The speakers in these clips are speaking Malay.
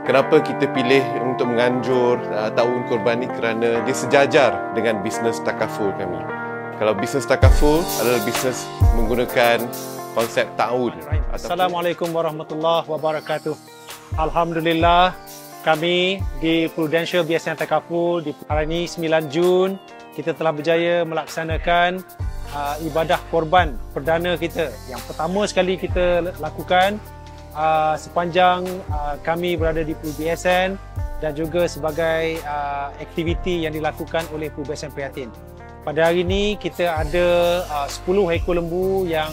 Kenapa kita pilih untuk menganjur ta'awun korban ni? Kerana dia sejajar dengan bisnes takaful kami. Kalau bisnes takaful adalah bisnes menggunakan konsep ta'awun. Assalamualaikum warahmatullahi wabarakatuh. Alhamdulillah, kami di Prudential BSN Takaful di hari ini 9 Jun kita telah berjaya melaksanakan ibadah korban perdana kita. Yang pertama sekali kita lakukan sepanjang kami berada di Pru BSN dan juga sebagai aktiviti yang dilakukan oleh Pru BSN Prihatin. Pada hari ini kita ada 10 ekor lembu yang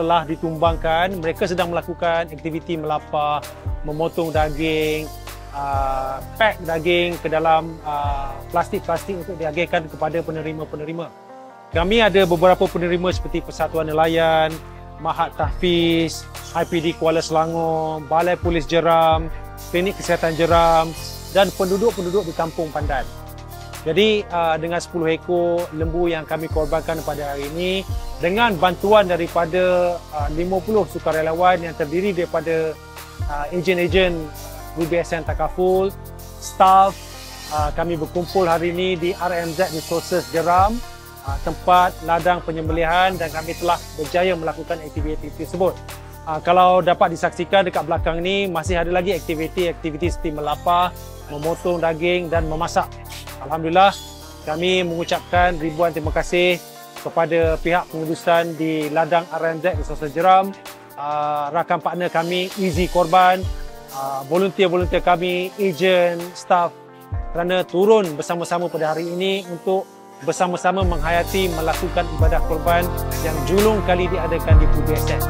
telah ditumbangkan. Mereka sedang melakukan aktiviti melapah, memotong daging, pack daging ke dalam plastik-plastik untuk diagihkan kepada penerima-penerima. Kami ada beberapa penerima seperti Persatuan Nelayan, Mahat Tahfiz, IPD Kuala Selangor, Balai Polis Jeram, Klinik Kesihatan Jeram dan penduduk-penduduk di Kampung Pandan. Jadi dengan 10 ekor lembu yang kami korbankan pada hari ini, dengan bantuan daripada 50 sukarelawan yang terdiri daripada ejen-ejen Pru BSN Takaful, staf, kami berkumpul hari ini di RMZ Resources Jeram, tempat ladang penyembelihan, dan kami telah berjaya melakukan aktiviti tersebut. Kalau dapat disaksikan dekat belakang ni, masih ada lagi aktiviti seperti melapah, memotong daging dan memasak. Alhamdulillah, kami mengucapkan ribuan terima kasih kepada pihak pengurusan di ladang RMZ Resources Jeram, rakan partner kami, Easy Korban, volunteer-volunteer kami, ejen, staf, kerana turun bersama-sama pada hari ini untuk bersama-sama menghayati melakukan ibadah korban yang julung kali diadakan di Pru BSN.